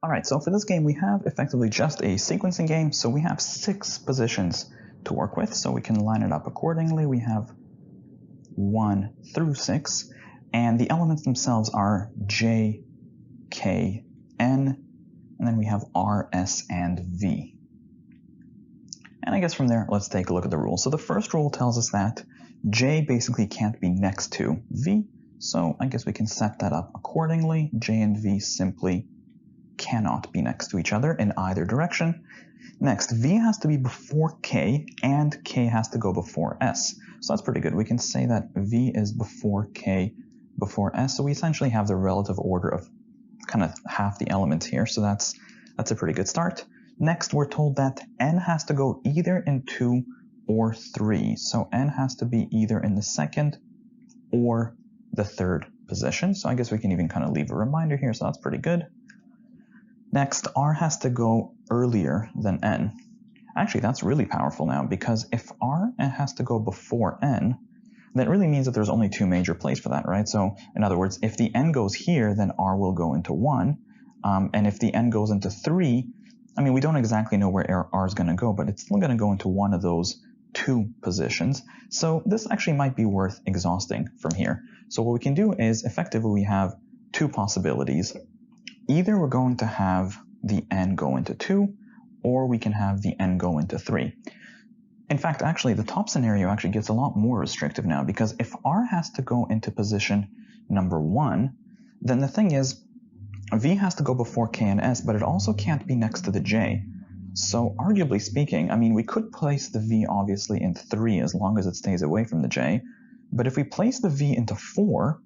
All right, so for this game, we have effectively just a sequencing game. So we have 6 positions to work with, so we can line it up accordingly. We have 1 through 6, and the elements themselves are J, K, N, and then we have R, S, and V. And I guess from there, let's take a look at the rules. So the first rule tells us that J basically can't be next to V, so I guess we can set that up accordingly. J and V simply cannot be next to each other in either direction. Next, V has to be before K, and K has to go before S. So that's pretty good. We can say that V is before K, before S, so we essentially have the relative order of kind of half the elements here, so that's a pretty good start. Next, we're told that N has to go either in 2 or 3. So N has to be either in the second or the third position. So I guess we can even kind of leave a reminder here, so that's pretty good. Next, R has to go earlier than N. Actually, that's really powerful now, because if R has to go before N, that really means that there's only 2 major places for that, right? So in other words, if the N goes here, then R will go into 1. And if the N goes into 3, I mean, we don't exactly know where R is going to go, but it's still going to go into one of those 2 positions. So this actually might be worth exhausting from here. So what we can do is, effectively, we have 2 possibilities. Either we're going to have the N go into 2, or we can have the N go into 3. In fact, actually, the top scenario actually gets a lot more restrictive now, because if R has to go into position number 1, then the thing is, V has to go before K and S, but it also can't be next to the J. So arguably speaking, I mean, we could place the V obviously in 3 as long as it stays away from the J, but if we place the V into 4,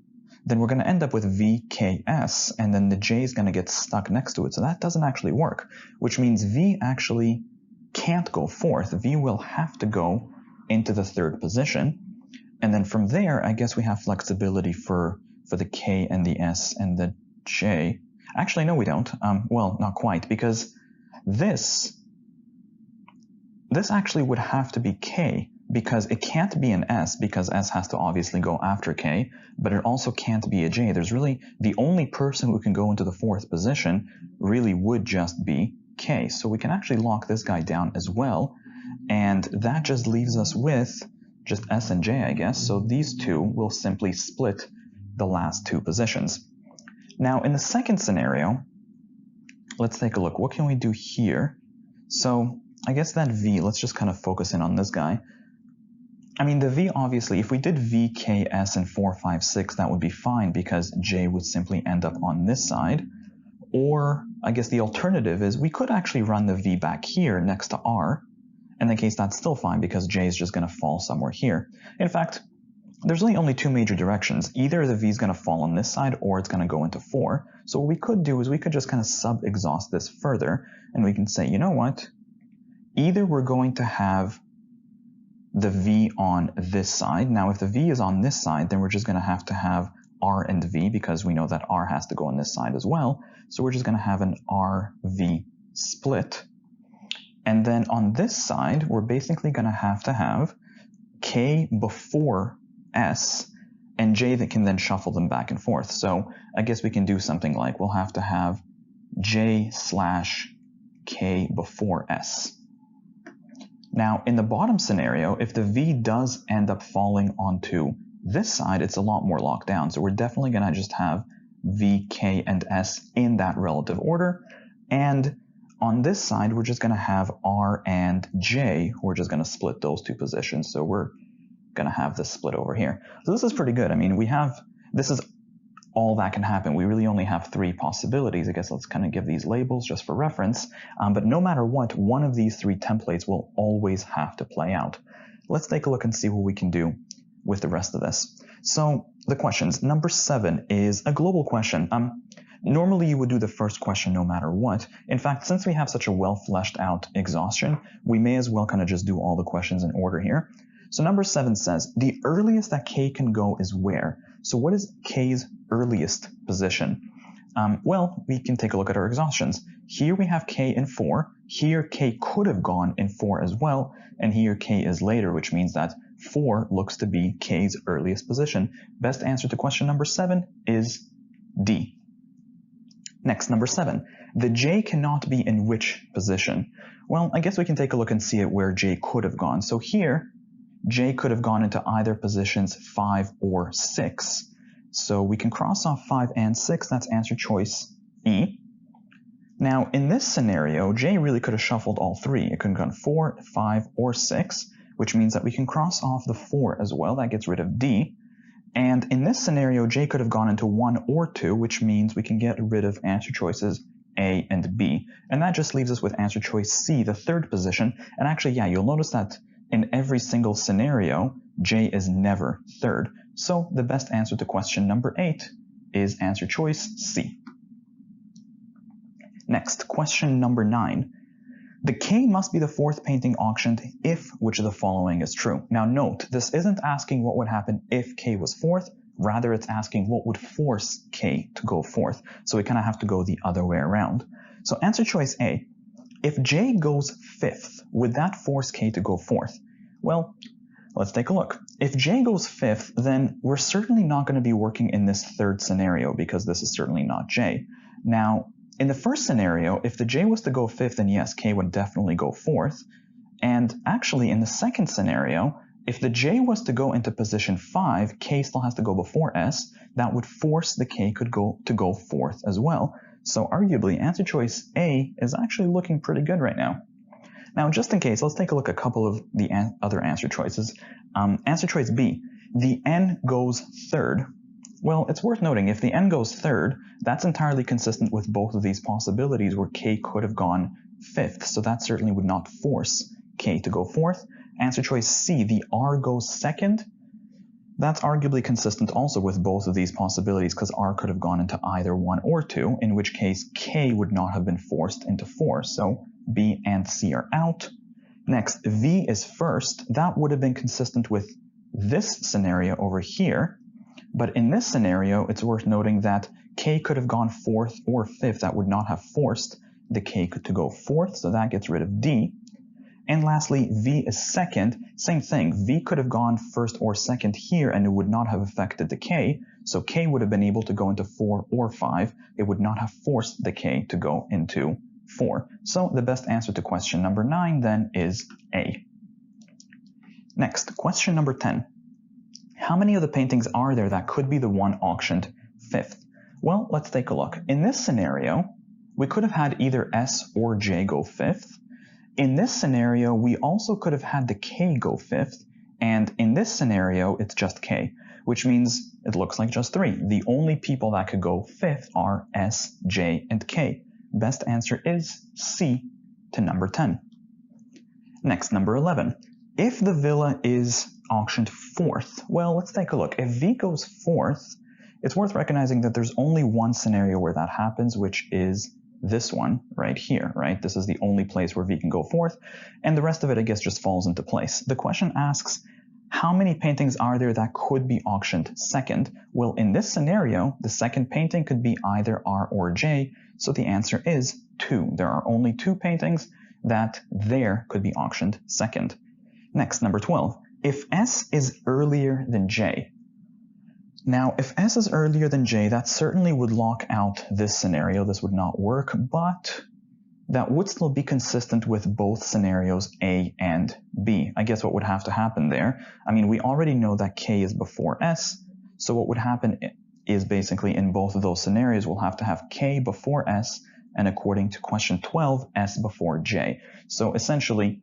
then we're going to end up with VKS, and then the J is going to get stuck next to it. So that doesn't actually work, which means V actually can't go 4th. V will have to go into the 3rd position. And then from there, I guess we have flexibility for the K and the S and the J. Actually, no, we don't. Well, not quite, because this actually would have to be K, because it can't be an S, because S has to obviously go after K, but it also can't be a J. There's really, the only person who can go into the 4th position really would just be K. So we can actually lock this guy down as well, and that just leaves us with just S and J, I guess. So these 2 will simply split the last 2 positions. Now, in the second scenario, let's take a look. What can we do here? So I guess that V, let's just kind of focus in on this guy. I mean, the V, obviously, if we did V, K, S, and 4, 5, 6, that would be fine, because J would simply end up on this side. Or I guess the alternative is we could actually run the V back here next to R. In that case, that's still fine, because J is just going to fall somewhere here. In fact, there's really only 2 major directions. Either the V is going to fall on this side, or it's going to go into 4. So what we could do is we could just kind of sub-exhaust this further, and we can say, you know what? Either we're going to have the V on this side. Now, if the V is on this side, then we're just going to have R and V, because we know that R has to go on this side as well. So we're just going to have an R-V split. And then on this side, we're basically going to have K before S, and J that can then shuffle them back and forth. So I guess we can do something like, we'll have to have J/K before S. Now, in the bottom scenario, if the V does end up falling onto this side, it's a lot more locked down. So we're definitely going to just have V, K, and S in that relative order. And on this side, we're just going to have R and J. We're just going to split those 2 positions. So we're going to have this split over here. So this is pretty good. I mean, this is all that can happen. We really only have 3 possibilities. I guess let's kind of give these labels just for reference. But no matter what, one of these 3 templates will always have to play out. Let's take a look and see what we can do with the rest of this. So the questions. Number 7 is a global question. Normally you would do the first question no matter what. In fact, since we have such a well fleshed out exhaustion, we may as well kind of just do all the questions in order here. So number 7 says, the earliest that K can go is where? So what is K's earliest position? Well, we can take a look at our exhaustions. Here we have K in 4. Here K could have gone in 4 as well. And here K is later, which means that 4 looks to be K's earliest position. Best answer to question number 7 is D. Next, number 7. The J cannot be in which position? Well, I guess we can take a look and see it where J could have gone. So here, J could have gone into either positions 5 or 6. So we can cross off 5 and 6. That's answer choice E. Now, in this scenario, J really could have shuffled all 3. It could have gone 4, 5, or 6, which means that we can cross off the 4 as well. That gets rid of D. And in this scenario, J could have gone into 1 or 2, which means we can get rid of answer choices A and B. And that just leaves us with answer choice C, the 3rd position. And actually, yeah, you'll notice that in every single scenario, J is never 3rd. So the best answer to question number 8 is answer choice C. Next, question number 9. The K must be the 4th painting auctioned if which of the following is true. Now note, this isn't asking what would happen if K was 4th, rather it's asking what would force K to go 4th. So we kind of have to go the other way around. So answer choice A, if J goes 5th, would that force K to go 4th? Well, let's take a look. If J goes 5th, then we're certainly not going to be working in this 3rd scenario because this is certainly not J. Now, in the first scenario, if the J was to go 5th, then yes, K would definitely go 4th. And actually, in the second scenario, if the J was to go into position 5, K still has to go before S. That would force the K to go 4th as well. So arguably, answer choice A is actually looking pretty good right now. Now, just in case, let's take a look at a couple of the other answer choices. Answer choice B, the N goes 3rd. Well, it's worth noting, if the N goes 3rd, that's entirely consistent with both of these possibilities where K could have gone 5th, so that certainly would not force K to go 4th. Answer choice C, the R goes 2nd. That's arguably consistent also with both of these possibilities because R could have gone into either 1 or 2, in which case K would not have been forced into 4, so B and C are out. Next, V is 1st. That would have been consistent with this scenario over here. But in this scenario, it's worth noting that K could have gone 4th or 5th. That would not have forced the K to go 4th, so that gets rid of D. And lastly, V is 2nd. Same thing, V could have gone 1st or 2nd here, and it would not have affected the K. So K would have been able to go into 4 or 5. It would not have forced the K to go into 4. So the best answer to question number 9 then is A. Next, question number 10. How many of the paintings are there that could be the one auctioned 5th? Well, let's take a look. In this scenario, we could have had either S or J go 5th. In this scenario, we also could have had the K go 5th. And in this scenario, it's just K, which means it looks like just 3. The only people that could go 5th are S, J, and K. Best answer is C to number 10. Next, number 11. If the villa is auctioned 4th, well, let's take a look. If V goes 4th, it's worth recognizing that there's only one scenario where that happens, which is this one right here, right? This is the only place where V can go 4th, and the rest of it, I guess, just falls into place. The question asks, how many paintings are there that could be auctioned 2nd? Well, in this scenario, the 2nd painting could be either R or J, so the answer is 2. There are only 2 paintings that there could be auctioned 2nd. Next, number 12. If S is earlier than J. Now, if S is earlier than J, that certainly would lock out this scenario. This would not work, but that would still be consistent with both scenarios A and B. I guess what would have to happen there, I mean, we already know that K is before S, so what would happen is basically in both of those scenarios, we'll have to have K before S, and according to question 12, S before J. So essentially,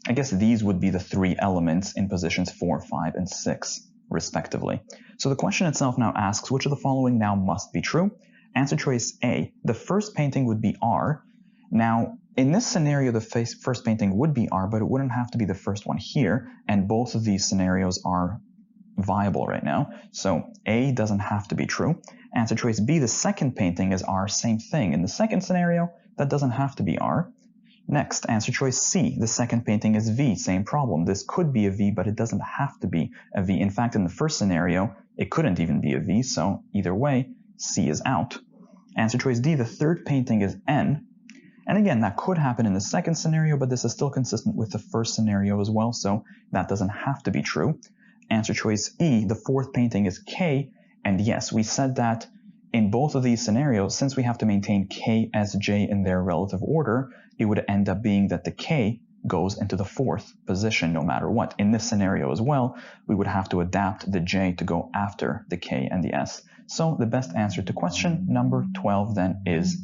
I guess these would be the 3 elements in positions 4, 5, and 6, respectively. So the question itself now asks, which of the following now must be true? Answer choice A, the first painting would be R. Now, in this scenario, the first painting would be R, but it wouldn't have to be the first one here, and both of these scenarios are viable right now. So A doesn't have to be true. Answer choice B, the second painting is R, same thing. In the second scenario, that doesn't have to be R. Next, answer choice C, the second painting is V, same problem. This could be a V, but it doesn't have to be a V. In fact, in the first scenario, it couldn't even be a V, so either way, C is out. Answer choice D, the third painting is N. And again, that could happen in the second scenario, but this is still consistent with the first scenario as well, so that doesn't have to be true. Answer choice E, the fourth painting is K, and yes, we said that in both of these scenarios, since we have to maintain K, S, J in their relative order, it would end up being that the K goes into the 4th position no matter what. In this scenario as well, we would have to adapt the J to go after the K and the S. So the best answer to question number 12 then is